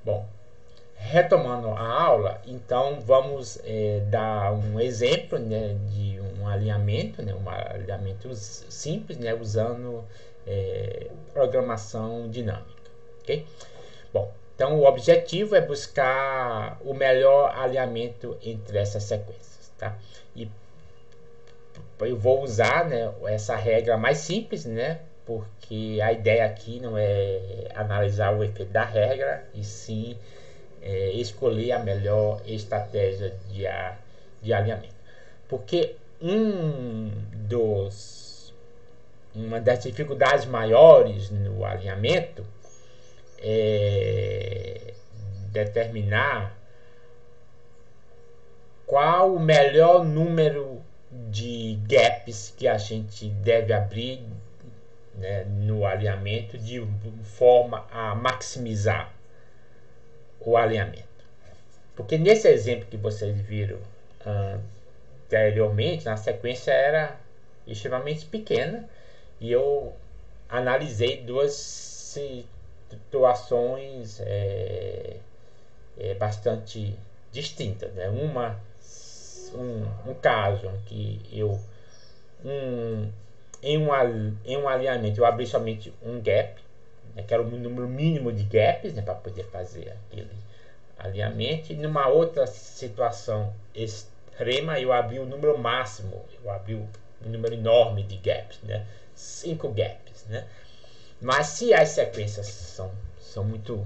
Bom, retomando a aula, então vamos dar um exemplo, né, de um alinhamento, né, um alinhamento simples, né, usando programação dinâmica, ok? Bom, então o objetivo é buscar o melhor alinhamento entre essas sequências, tá? E eu vou usar, né, essa regra mais simples, né, porque a ideia aqui não é analisar o efeito da regra, e sim escolher a melhor estratégia de alinhamento. Porque uma das dificuldades maiores no alinhamento é determinar qual o melhor número de gaps que a gente deve abrir, né, no alinhamento de forma a maximizar o alinhamento. Porque nesse exemplo que vocês viram anteriormente, na sequência era extremamente pequena e eu analisei duas situações bastante distintas, né? Um caso em que em um alinhamento eu abri somente um gap, né, que era o número mínimo de gaps, né, para poder fazer aquele alinhamento. E numa outra situação extrema eu abri o número máximo, eu abri um número enorme de gaps, né, 5 gaps, né. Mas se as sequências são muito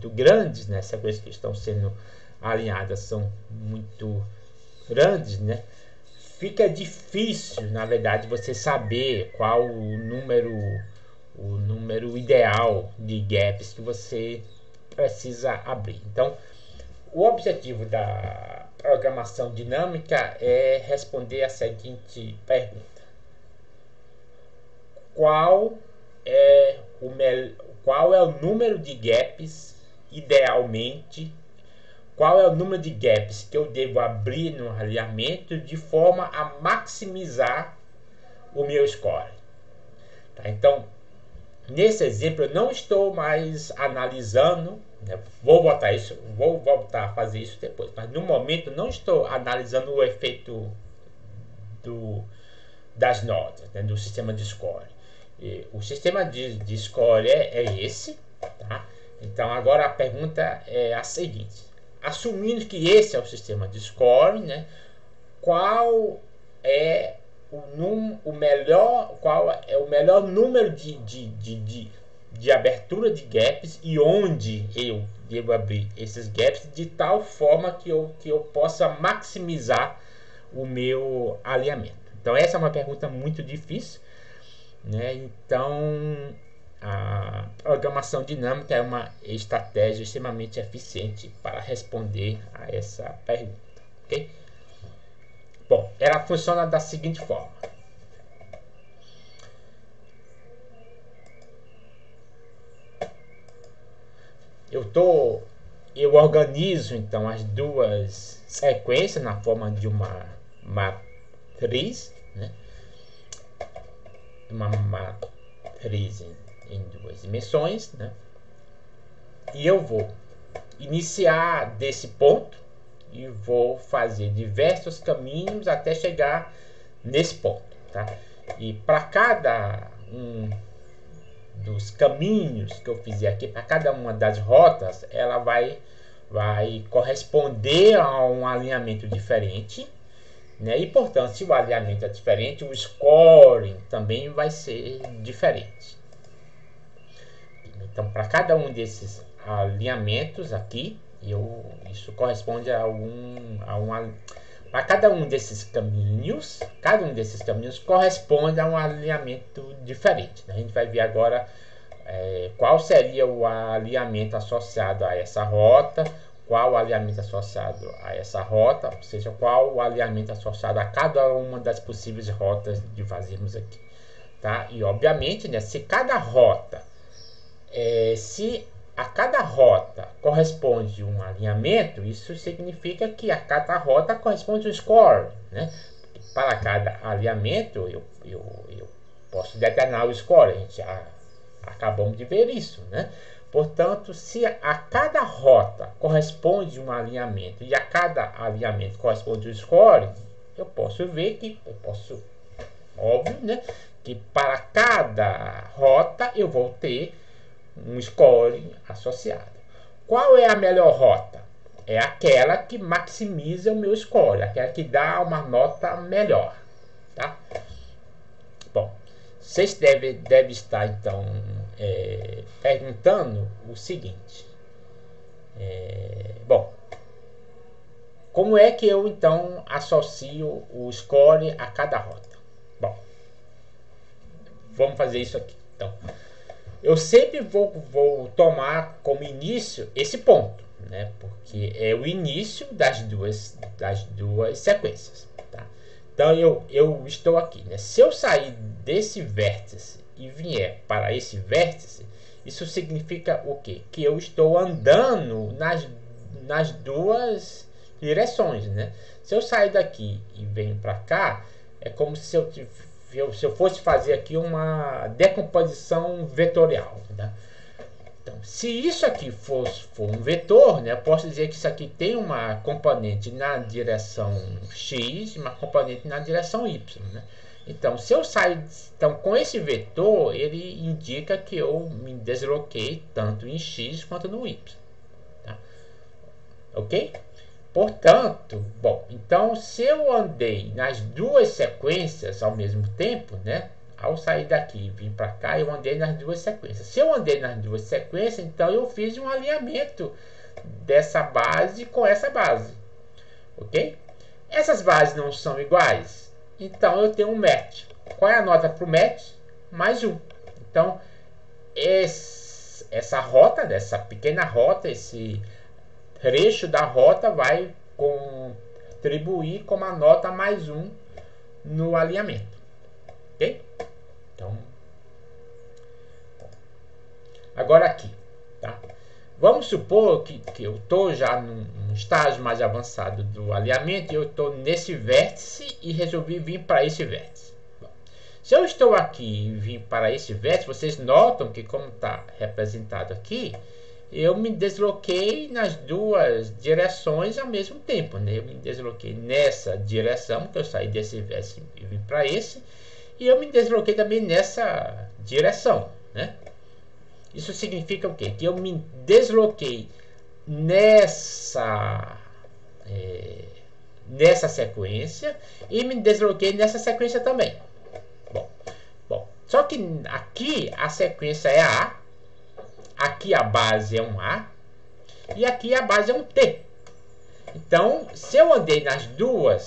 grandes, né, as sequências que estão sendo alinhadas são muito grandes, né, fica difícil, na verdade, você saber qual o número ideal de gaps que você precisa abrir. Então, o objetivo da programação dinâmica é responder a seguinte pergunta: qual é qual é o número de gaps idealmente, qual é o número de gaps que eu devo abrir no alinhamento de forma a maximizar o meu score. Tá? Então, nesse exemplo, eu não estou mais analisando, né? Vou voltar a fazer isso depois, mas no momento não estou analisando o efeito das notas, né? Do sistema de score. O sistema de score é esse, tá? Então agora a pergunta é a seguinte: assumindo que esse é o sistema de score, né, qual é qual é o melhor número de abertura de gaps e onde eu devo abrir esses gaps de tal forma que eu possa maximizar o meu alinhamento. Então essa é uma pergunta muito difícil, né? Então a programação dinâmica é uma estratégia extremamente eficiente para responder a essa pergunta, ok? Bom, ela funciona da seguinte forma: eu organizo então as duas sequências na forma de uma matriz, né? Uma matriz em duas dimensões, né? E eu vou iniciar desse ponto e vou fazer diversos caminhos até chegar nesse ponto, tá? E para cada um dos caminhos que eu fizer aqui, para cada uma das rotas, ela vai corresponder a um alinhamento diferente, né? E portanto, se o alinhamento é diferente, o scoring também vai ser diferente. Então, para cada um desses alinhamentos aqui, isso corresponde para cada um desses caminhos corresponde a um alinhamento diferente, né? A gente vai ver agora qual seria o alinhamento associado a essa rota, qual o alinhamento associado a essa rota, ou seja, qual o alinhamento associado a cada uma das possíveis rotas de fazermos aqui, tá? E obviamente, né, se a cada rota corresponde um alinhamento, isso significa que a cada rota corresponde um score, né? Para cada alinhamento eu posso determinar o score. A gente já acabamos de ver isso, né? Portanto, se a cada rota corresponde um alinhamento e a cada alinhamento corresponde um score, eu posso ver que, óbvio, né, que para cada rota eu vou ter um score associado. Qual é a melhor rota? É aquela que maximiza o meu score, aquela que dá uma nota melhor, tá? Bom, vocês devem estar então perguntando o seguinte: bom, como é que eu então associo o score a cada rota? Bom, vamos fazer isso aqui. Então, eu sempre vou tomar como início esse ponto, né? Porque é o início das duas sequências, tá? Então eu estou aqui, né? Se eu sair desse vértice e vier para esse vértice, isso significa o quê? Que eu estou andando nas duas direções, né? Se eu sair daqui e venho para cá, é como se eu fosse fazer aqui uma decomposição vetorial, né? Então, se isso aqui for um vetor, né, eu posso dizer que isso aqui tem uma componente na direção x e uma componente na direção y, né? Então, se eu sair com esse vetor, ele indica que eu me desloquei tanto em x quanto no y, tá? Ok? Portanto, bom, então se eu andei nas duas sequências ao mesmo tempo, né? Ao sair daqui e vir para cá, eu andei nas duas sequências. Se eu andei nas duas sequências, então eu fiz um alinhamento dessa base com essa base, ok? Essas bases não são iguais, então eu tenho um match. Qual é a nota para o match? Mais 1. Então, essa rota, dessa pequena rota, esse trecho da rota vai contribuir com uma nota mais 1 no alinhamento, ok? Então, agora aqui, tá? Vamos supor que eu estou já num estágio mais avançado do alinhamento e eu estou nesse vértice e resolvi vir para esse vértice. Bom, se eu estou aqui e vim para esse vértice, vocês notam que, como está representado aqui, eu me desloquei nas duas direções ao mesmo tempo, né? Eu me desloquei nessa direção, que eu saí desse vértice e vim para esse, e eu me desloquei também nessa direção, né? Isso significa o quê? Que eu me desloquei nessa sequência e me desloquei nessa sequência também. Bom, só que aqui a sequência é A, aqui a base é um A e aqui a base é um T. Então, se eu andei nas duas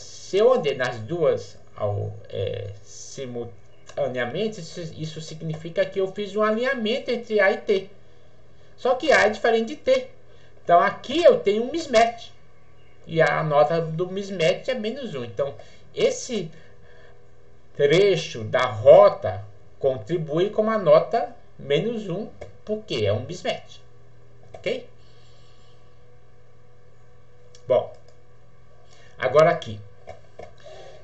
simultaneamente, isso significa que eu fiz um alinhamento entre A e T. Só que A é diferente de T. Então, aqui eu tenho um mismatch. E a nota do mismatch é menos 1. Então, esse trecho da rota contribui com uma nota menos 1, porque é um mismatch. Ok? Bom, agora aqui.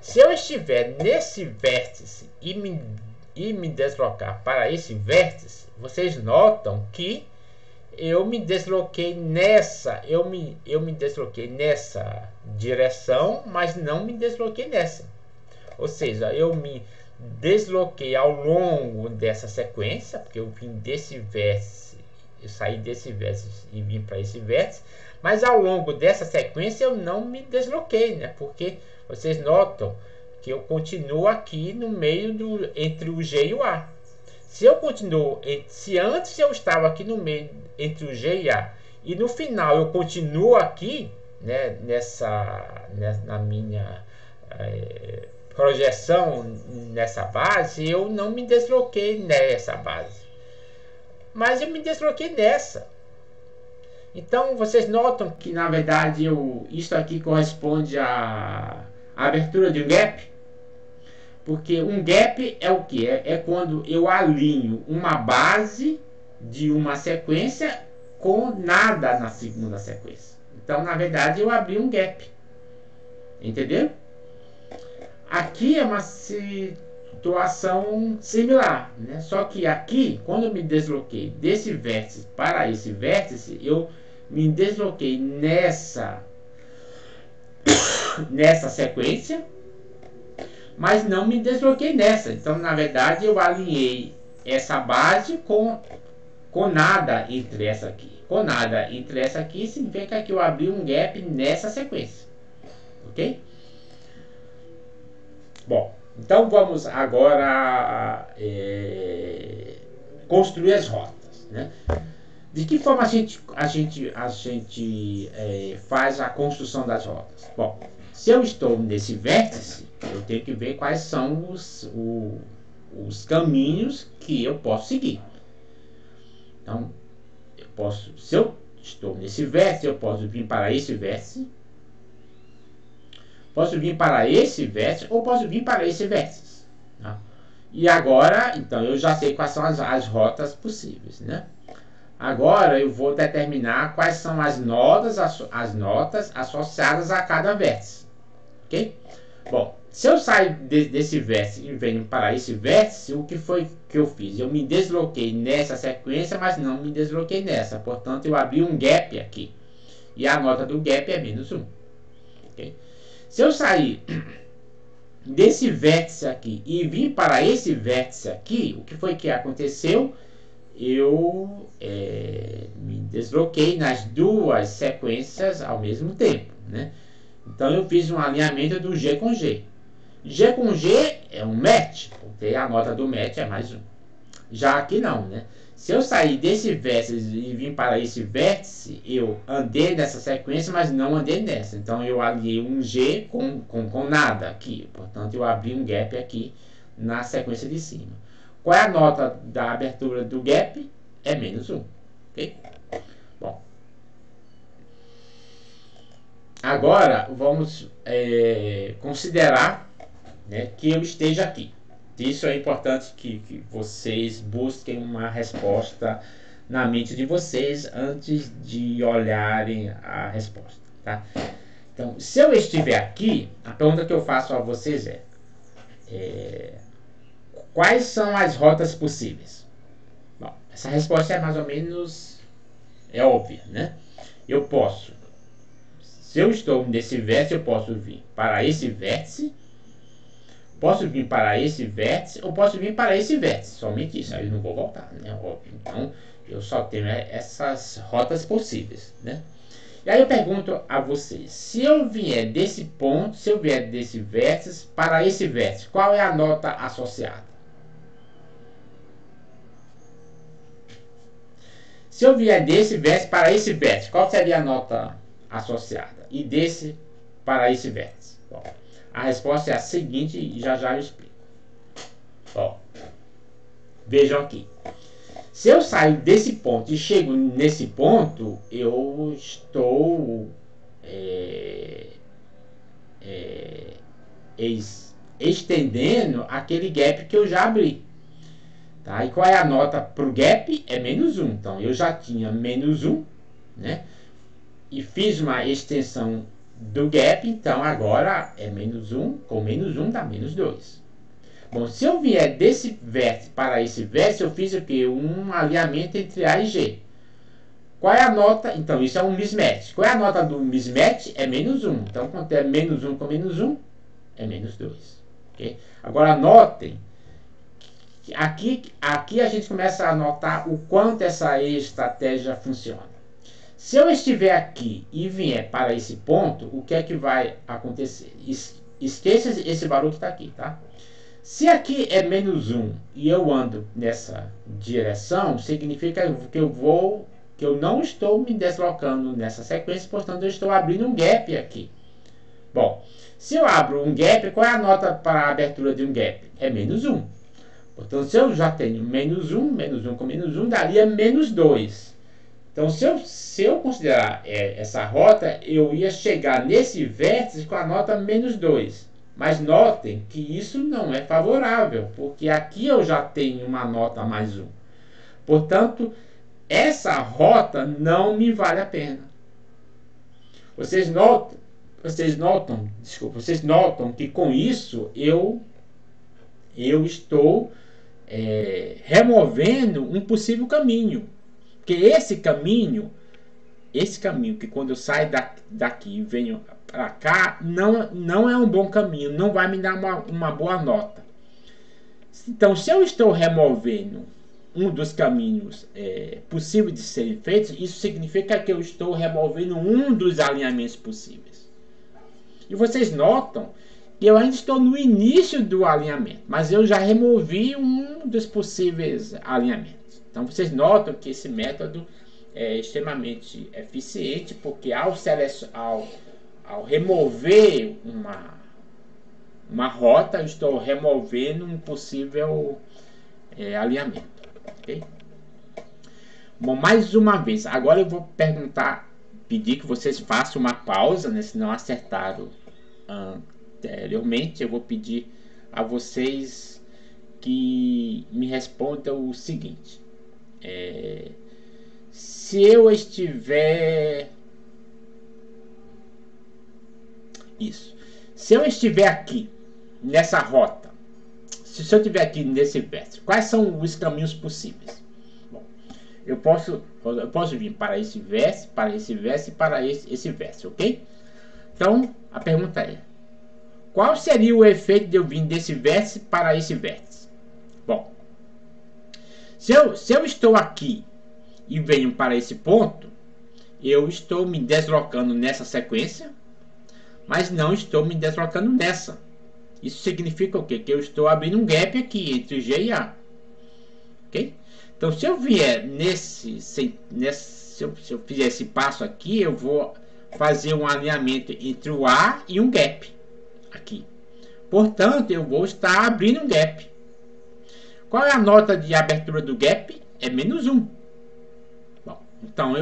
Se eu estiver nesse vértice e me deslocar para esse vértice, vocês notam que eu me desloquei nessa direção, mas não me desloquei nessa. Ou seja, eu me desloquei ao longo dessa sequência, porque eu vim desse vértice, eu saí desse vértice e vim para esse vértice, mas ao longo dessa sequência eu não me desloquei, né? Porque vocês notam que eu continuo aqui no meio entre o G e o A. Se antes eu estava aqui no meio entre o G e A e no final eu continuo aqui, né, na minha projeção nessa base, eu não me desloquei nessa base, mas eu me desloquei nessa. Então vocês notam que na verdade isso aqui corresponde à abertura de um gap, porque um gap é o que? É quando eu alinho uma base de uma sequência com nada na segunda sequência. Então na verdade eu abri um gap, entendeu? Aqui é uma situação situação similar, né? Só que aqui, quando eu me desloquei desse vértice para esse vértice, eu me desloquei nessa sequência, mas não me desloquei nessa. Então, na verdade, eu alinhei essa base com nada entre essa aqui. Com nada entre essa aqui significa que eu abri um gap nessa sequência. Ok? Bom, então vamos agora construir as rotas, né? De que forma a gente faz a construção das rotas? Bom, se eu estou nesse vértice, eu tenho que ver quais são os caminhos que eu posso seguir. Então, se eu estou nesse vértice, eu posso vir para esse vértice, posso vir para esse vértice ou posso vir para esse vértice. Tá? E agora, então, eu já sei quais são as rotas possíveis, né? Agora eu vou determinar quais são as notas associadas a cada vértice. Ok? Bom, se eu sair desse vértice e venho para esse vértice, o que foi que eu fiz? Eu me desloquei nessa sequência, mas não me desloquei nessa. Portanto, eu abri um gap aqui. E a nota do gap é -1. Okay? Se eu sair desse vértice aqui e vir para esse vértice aqui, o que foi que aconteceu? Eu me desloquei nas duas sequências ao mesmo tempo, né? Então eu fiz um alinhamento do G com G. G com G é um match, porque a nota do match é +1. Já aqui não, né? Se eu sair desse vértice e vir para esse vértice, eu andei nessa sequência, mas não andei nessa. Então eu aliei um G com nada aqui. Portanto, eu abri um gap aqui na sequência de cima. Qual é a nota da abertura do gap? É -1. Ok? Bom. Agora, vamos considerar, né, que eu esteja aqui. Isso é importante que vocês busquem uma resposta na mente de vocês antes de olharem a resposta. Tá? Então, se eu estiver aqui, a pergunta que eu faço a vocês quais são as rotas possíveis? Bom, essa resposta é mais ou menos óbvia, né? Eu posso, se eu estou nesse vértice, eu posso vir para esse vértice, posso vir para esse vértice ou posso vir para esse vértice, somente isso, aí eu não vou voltar, né? Óbvio. Então, eu só tenho essas rotas possíveis, né? E aí eu pergunto a vocês, se eu vier desse ponto, se eu vier desse vértice para esse vértice, qual é a nota associada? Se eu vier desse vértice para esse vértice, qual seria a nota associada? E desse para esse vértice? Bom, a resposta é a seguinte e já eu explico. Bom, vejam aqui. Se eu saio desse ponto e chego nesse ponto, eu estou estendendo aquele gap que eu já abri. Tá? E qual é a nota para o gap? É -1. Então, eu já tinha -1, né? E fiz uma extensão do gap, então agora é -1, com -1 dá -2. Bom, se eu vier desse vértice para esse vértice, eu fiz o quê? Um alinhamento entre A e G. Qual é a nota? Então, isso é um mismatch. Qual é a nota do mismatch? É -1. Então, quanto é -1 com -1? É -2. Okay? Agora, notem Aqui a gente começa a notar o quanto essa estratégia funciona. Se eu estiver aqui e vier para esse ponto, o que é que vai acontecer? Esqueça esse barulho que está aqui, tá? Se aqui é -1 e eu ando nessa direção, significa que eu não estou me deslocando nessa sequência, portanto eu estou abrindo um gap aqui. Bom, se eu abro um gap, qual é a nota para a abertura de um gap? É -1. Portanto, se eu já tenho -1 com -1, daria -2. Então, se eu considerar essa rota, eu ia chegar nesse vértice com a nota -2. Mas notem que isso não é favorável, porque aqui eu já tenho uma nota +1. Portanto, essa rota não me vale a pena. Vocês notam que com isso eu eu estou removendo um possível caminho. Porque esse caminho que quando eu saio daqui e venho para cá, não é um bom caminho, não vai me dar uma boa nota. Então, se eu estou removendo um dos caminhos possíveis de serem feitos, isso significa que eu estou removendo um dos alinhamentos possíveis. E vocês notam que eu ainda estou no início do alinhamento, mas eu já removi um dos possíveis alinhamentos. Então, vocês notam que esse método é extremamente eficiente, porque ao remover uma rota, eu estou removendo um possível alinhamento. Okay? Bom, mais uma vez, agora eu vou pedir que vocês façam uma pausa, né, se não acertaram anteriormente. Eu vou pedir a vocês que me respondam o seguinte: se eu estiver aqui nessa rota, se eu estiver aqui nesse verso, quais são os caminhos possíveis? Bom, eu posso vir para esse verso, para esse verso e para esse verso, ok? Então, a pergunta é: qual seria o efeito de eu vir desse verso para esse verso? Bom, se eu estou aqui e venho para esse ponto, eu estou me deslocando nessa sequência, mas não estou me deslocando nessa. Isso significa o quê? Que eu estou abrindo um gap aqui entre G e A. Ok? Então, se eu vier se eu fizer esse passo aqui, eu vou fazer um alinhamento entre o A e um gap aqui. Portanto, eu vou estar abrindo um gap. Qual é a nota de abertura do gap? É -1. Bom, então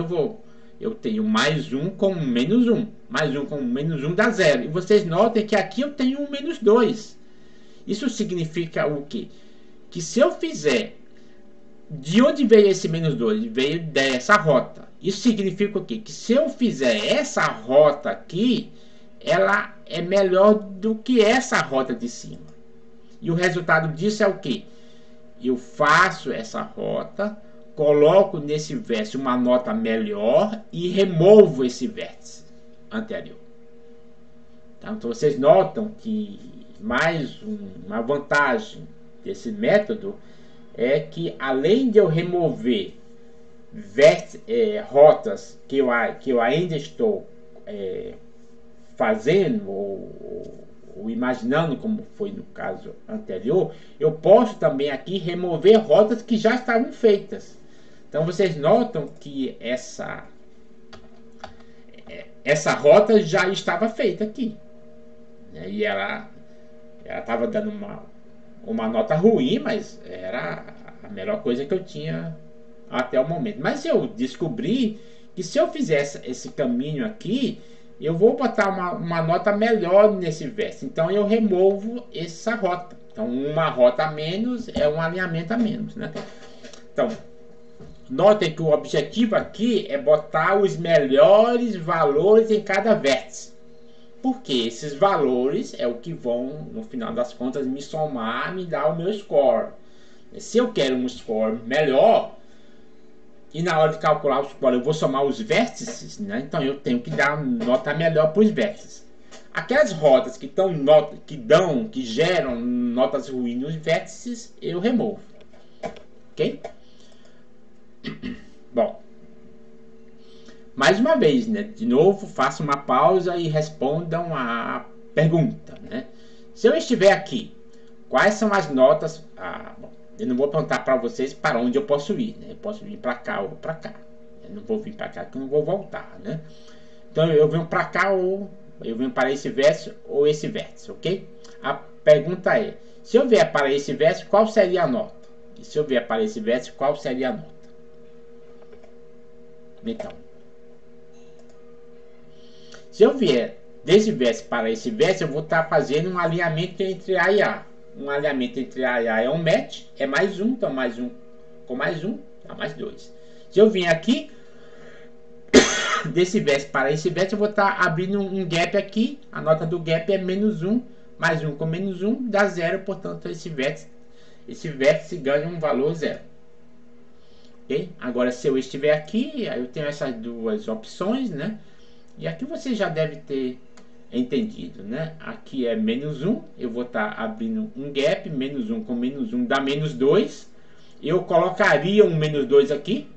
eu tenho mais 1 com menos 1. Mais 1 com menos 1 dá 0. E vocês notem que aqui eu tenho um -2. Isso significa o quê? Que se eu fizer... De onde veio esse -2? Veio dessa rota. Isso significa o quê? Que se eu fizer essa rota aqui, ela é melhor do que essa rota de cima. E o resultado disso é o quê? Eu faço essa rota, coloco nesse vértice uma nota melhor e removo esse vértice anterior. Então vocês notam que mais uma vantagem desse método é que, além de eu remover rotas que eu ainda estou fazendo ou imaginando, como foi no caso anterior, eu posso também aqui remover rotas que já estavam feitas. Então vocês notam que essa rota já estava feita aqui, né? E ela estava dando uma nota ruim, mas era a melhor coisa que eu tinha até o momento. Mas eu descobri que se eu fizesse esse caminho aqui, eu vou botar uma nota melhor nesse verso. Então eu removo essa rota. Então uma rota a menos é um alinhamento a menos, né? Então, notem que o objetivo aqui é botar os melhores valores em cada vértice. Porque esses valores é o que vão, no final das contas, me somar, me dar o meu score. Se eu quero um score melhor, e na hora de calcular o score eu vou somar os vértices, né? Então eu tenho que dar nota melhor para os vértices. Aquelas rotas que geram notas ruins nos vértices, eu removo. Ok? Bom, mais uma vez, né? De novo, façam uma pausa e respondam a pergunta, né? Se eu estiver aqui, quais são as notas? Bom, eu não vou perguntar para vocês para onde eu posso ir, né? Eu posso vir para cá ou para cá. Eu não vou vir para cá, que eu não vou voltar, né? Então eu venho para cá ou eu venho para esse verso ou esse verso, ok? A pergunta é: se eu vier para esse verso, qual seria a nota? E se eu vier para esse verso, qual seria a nota? Então, se eu vier desse verso para esse verso, eu vou estar fazendo um alinhamento entre A e A. Um alinhamento entre A e A é um match, é mais 1, então mais 1 com mais 1, dá mais 2. Se eu vim aqui, desse verso para esse verso, eu vou estar abrindo um gap aqui, a nota do gap é -1, mais 1 com -1 dá 0, portanto esse vértice esse vértice ganha um valor 0. Okay? Agora, se eu estiver aqui, aí eu tenho essas duas opções, né? E aqui você já deve ter entendido, né? Aqui é menos 1, eu vou estar abrindo um gap, menos 1 com menos 1 dá menos 2. Eu colocaria um menos 2 aqui,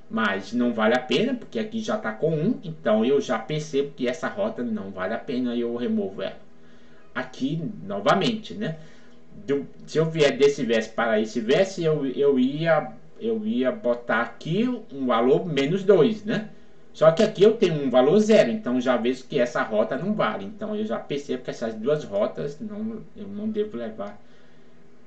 mas não vale a pena, porque aqui já está com 1, então eu já percebo que essa rota não vale a pena e eu removo ela. Aqui, novamente, né? Se eu vier desse vértice para esse vértice, eu ia botar aqui um valor menos 2, né? Só que aqui eu tenho um valor 0, então já vejo que essa rota não vale. Então eu já percebo que essas duas rotas eu não devo levar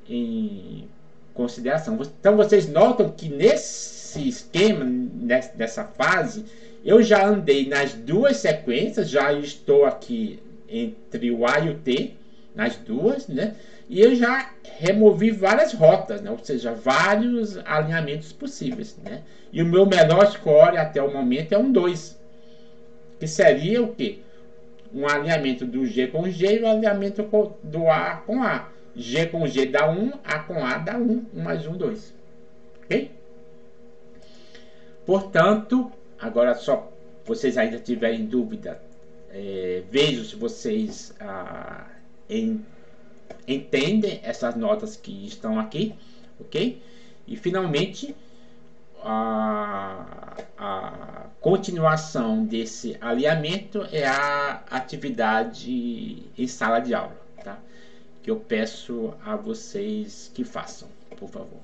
em consideração. Então vocês notam que nesse esquema, nessa fase, eu já andei nas duas sequências, já estou aqui entre o A e o T, nas duas, né? E eu já removi várias rotas, né? Ou seja, vários alinhamentos possíveis, né? E o meu melhor score até o momento é um 2, que seria o quê? Um alinhamento do G com G e um alinhamento do A com A. G com G dá 1, A com A dá 1, 1 mais 1, 2. Ok? Portanto, agora só vocês ainda tiverem dúvida, vejam se vocês entendem essas notas que estão aqui, ok? E finalmente, a continuação desse alinhamento é a atividade em sala de aula, tá? Que eu peço a vocês que façam, por favor.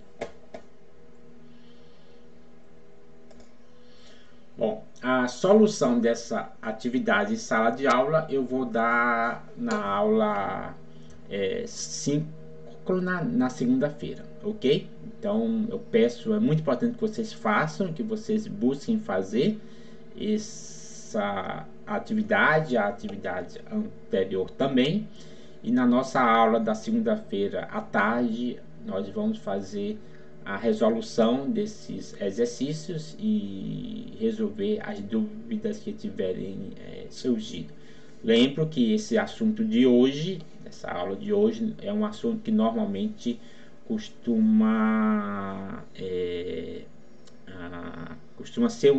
Bom, a solução dessa atividade em sala de aula eu vou dar na aula síncrona na segunda-feira, ok? Então eu peço, é muito importante que vocês façam, que vocês busquem fazer essa atividade, a atividade anterior também. E na nossa aula da segunda-feira à tarde nós vamos fazer a resolução desses exercícios e resolver as dúvidas que tiverem surgido. Lembro que esse assunto de hoje, essa aula de hoje, é um assunto que normalmente costuma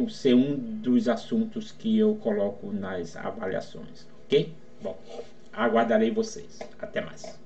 ser um dos assuntos que eu coloco nas avaliações, ok? Bom, aguardarei vocês. Até mais.